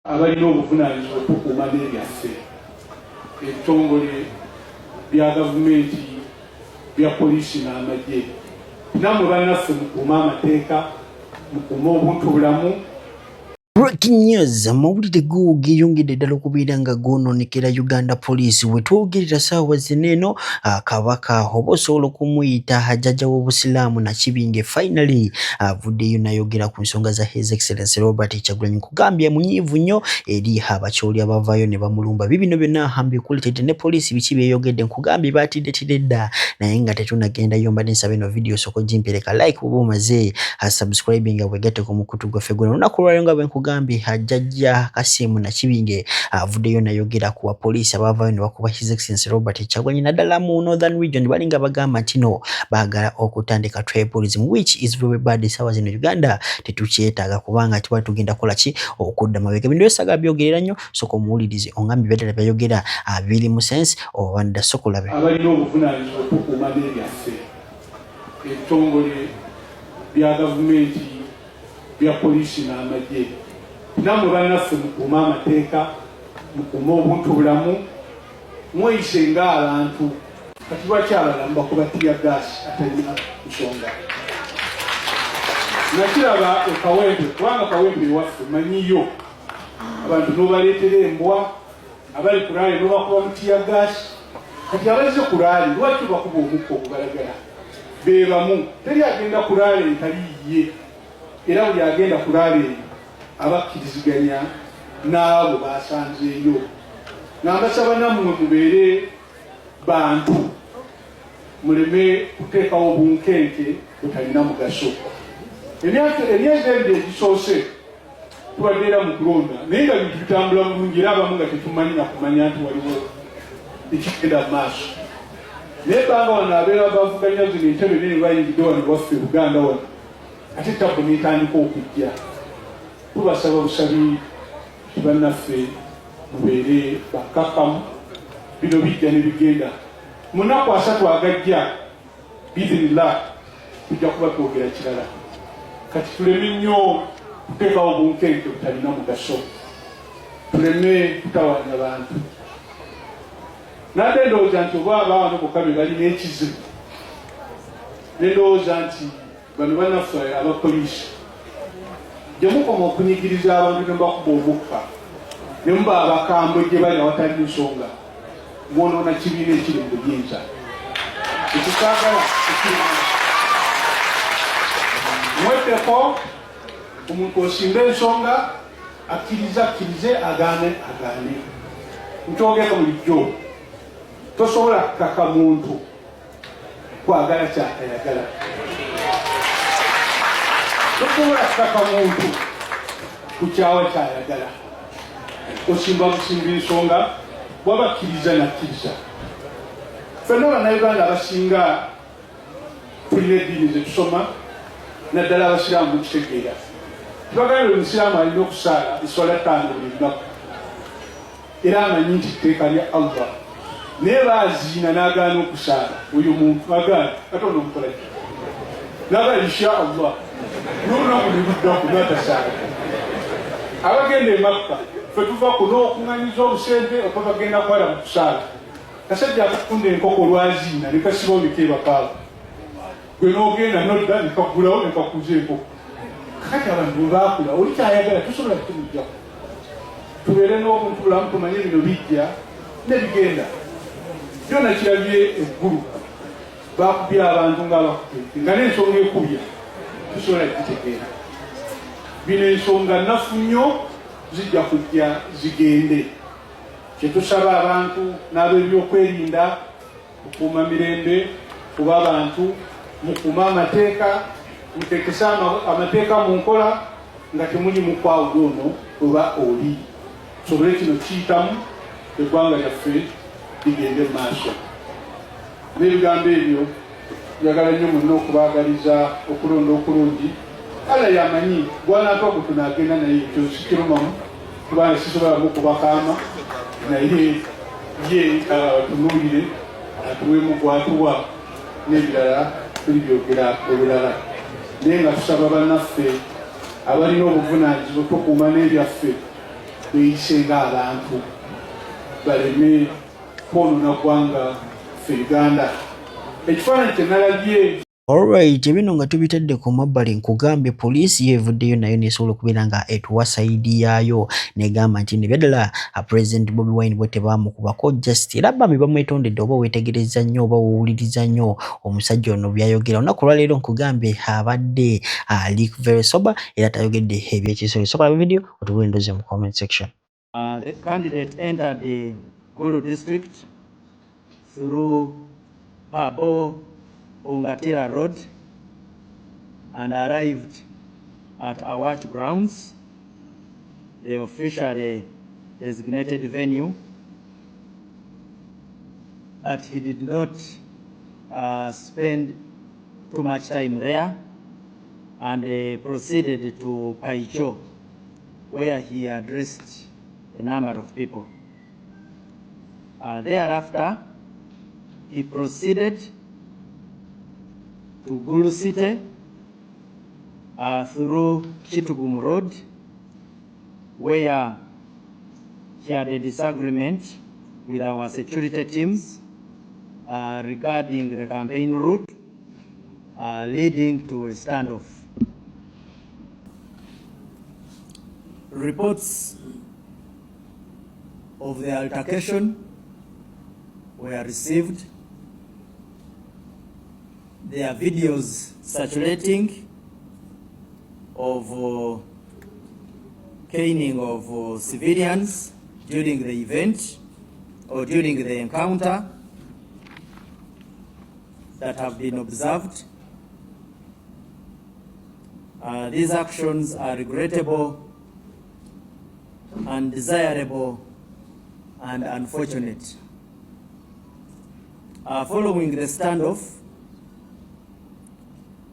abalina obuvunaanyizibwa okukuuma n'ebyaffe ebitongole bya gavumenti bya poliisi n'amagye nammwe bannaffe mukuuma amateeka mukuuma obuntubulamu. Breaking news, amawulire go geyongedde ddala okubeera nga gonoonekera Uganda Police wetwogerera ssaawa zino eno kabaka oba osobola okumuyita ajjajja w'obusiraamu Nakibinge finally avuddeyo n'ayogera ku nsonga za His Excellency Robert Kyagulanyi kugambye munyiivu nnyo eri abakyoli abavaayo ne bamulumba bibino byonna ahambye kuletedde ne poliisi biki byeyogedde nkugambye baatiddetidde dda naye nga tetunagendayo mbadde nsaba eno video soko gimpereka like oba omaze subscribe nga bwegatte ku mukutu gwaffe guno olunaku lwaliro nga bwe nkugambye ajjajja Kasimu Nakibinge avuddeyo n'ayogera ku bapoliisi abavaayo ne bakuba His Excellency Robert Kyagulanyi naddala mu Northern Region bali nga bagamba nti no baagala okutandika tribalism which is very bad. Ssaawa zino Uganda tetukyetaaga kubanga tuba tugenda kukola ki okudda mabega bintu byosaaga byogerera nnyo soko muwulirize ongambye beddala byayogera biri mu sense oba nda soko labe abalina obuvunaanyizibwa okukuuma n'ebyaffe ebitongole bya gavumenti bya poliisi n'amagye nammwe bannaffe mukuuma amateeka mukuuma obuntubulamu mweyise ng'abantu kati lwakyabalamu bakuba tiyagaasi atalina nsonga nakiraba ekawempe kubanga kawempe ewaffe manyiyo abantu n'obaleetera embwa abali ku laali n'obakuba mu tiyagaasi kati abazze ku laali lwaki bakuba omukka ogubalagala be bamu teri agenda ku laali entaliiye era buli agenda ku laali eyo abakkiriziganya n'abo basanzeeyo n'ambasaba nammwe mubeere bantu muleme kuteekawo obunkenke butalina mugaso. Emyezi ebiri egisoose tubadde era mu kulonda naye nga bintu bitambula bulungi era abamu nga tetumanyi nakumanya nti waliwo ekigenda mu maaso naye ebbanga wano abeera bavuganya zino entebe nene bayingidde wano waffe Buganda wano ate ttabu netandika okujja. Tubasaba busabi bannaffe mubeere bakkakkamu bino bijja ne bigenda mu nnaku 3 agajja bizinillah tujja kuba twogera kirala kati tuleme nnyo kuteekawo obunkenke butalina mugaso tuleme kutawaanya bantu nadde ndowooza nti oba abaawano bokka be balina ekizibu nendowooza nti bano bannaffe abapoliisi gye mukoma okunyigiriza abantu ne bakuba omukka ne muba abakambwe gye bali awatali nsonga mwonoona kibiina ekiri mu buyinza ekikaagala mweddeko omuntu osinga ensonga akkirize agaane nkyogeko bulijjo tosobola kukaka muntu kwagala kyatayagala tosobola kukaka muntu kukyawa kyayagala osimba busimba ensonga bwabakkiriza nakkiriza. Ffenna bannayuganda abasinga tulina eddiini zetusoma naddala abasiraamu mukitegeera tubagambye omusiraamu alina okusaala eswala 5 buli lunaku era amanyi nti tteeka lya Allah naye baaziina n'agaana okusaala oyo muntu agaana ate ono omukola ki n'agaana insha Allah n'olunaku ne luddaku n'atasaala. Abagenda e Makka ffe tuva kuno okuŋŋanyiza obusente oba bagenda kwala mu kusaala kasajja akatunda enkoko lwaziina ne kasiba omikeeba kaabo gwe n'ogenda nodda ne kakugulawo ne kakuza enkoko kakati abantu bwe baakula oli kyayagala tusobola kutumujjako tubeere n'obuntubulamu tumanye bino bijja ne bigenda byonna kirabye eggulu baakubye abantu ng'abakubye nga n'ensonga ekubya tusobola kugitegeera bino ensonga nnafu nnyo zijja kujja zigende. Kyetusaba abantu n'ab'ebyokwerinda okukuuma mirembe kuba abantu mukuuma amateeka muteekese amateeka mu nkola nga temuli mukwawula ono oba oli tusobole kino kiyitamu eggwanga lyaffe ligende mu maaso. N'ebigambo ebyo njagala nnyo munna okubaagaliza okulonda okulungi. Ala yamanyi gwanatwa ku tunagenda naye ekyo sikirumamu kubanga sisobola mukubakaama naye ye tunuulire atuweemu gwatuwa n'ebirala tuli byogera ebirala naye nga tusaba bannaffe abalina obuvunaanyizibwa tukuuma n'ebyaffe beeyise ng'abantu baleme kwonona ggwanga ffe Uganda. Ekifaananyi kye nalabye. Alright, bino nga tubitadde ku mabbali nkugambye poliisi yeevuddeyo nayo nesobola okubeera nga etuwa sayidi yaayo negamba nti nebyadala President Bobi Wine bwe tebaamukubako just era bambi bamwetondedde oba weetegereza nnyo oba wowuliriza nnyo omusajja ono byayogera. Olunaku olwaleero nkugambye abadde ali very sober era tayogedde ebyekisolo. Sokola video otuwe endozi mu comment section. The candidate entered the Gulu district through Pabo Ungatira Road and arrived at Awat grounds, the officially designated venue, but he did not spend too much time there and proceeded to Paicho, where he addressed a number of people. Thereafter, he proceeded to Gulu City through Chitugum Road, where he had a disagreement with our security teams regarding the campaign route leading to a standoff. Reports of the altercation were received. There are videos circulating of caning of civilians during the event or during the encounter that have been observed. These actions are regrettable, undesirable, and unfortunate. Following the standoff,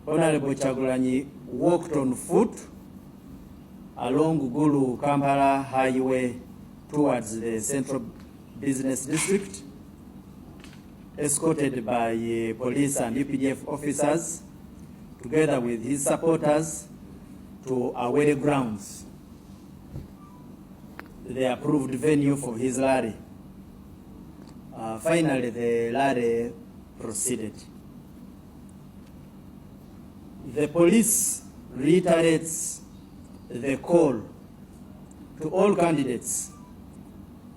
Honorable Chagulanyi walked on foot along Gulu Kampala Highway towards the Central Business District, escorted by police and UPDF officers, together with his supporters, to Awere grounds, the approved venue for his rally. Finally, the rally proceeded. The police reiterates the call to all candidates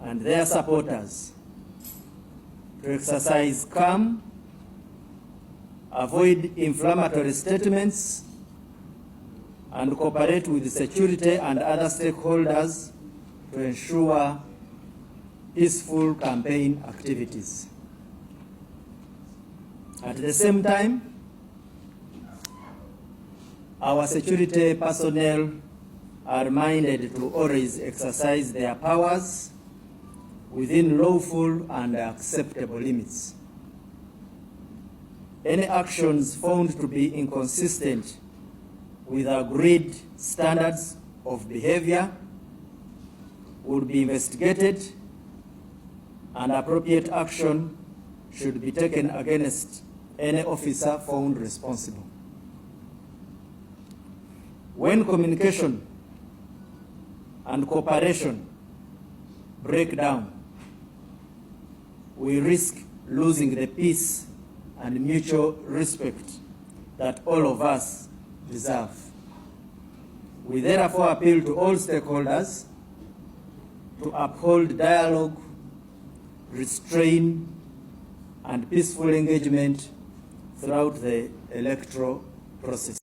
and their supporters to exercise calm, avoid inflammatory statements, and cooperate with security and other stakeholders to ensure peaceful campaign activities. At the same time, our security personnel are reminded to always exercise their powers within lawful and acceptable limits. Any actions found to be inconsistent with agreed standards of behavior would be investigated and appropriate action should be taken against any officer found responsible. When communication and cooperation break down, we risk losing the peace and mutual respect that all of us deserve. We therefore appeal to all stakeholders to uphold dialogue, restraint, and peaceful engagement throughout the electoral process.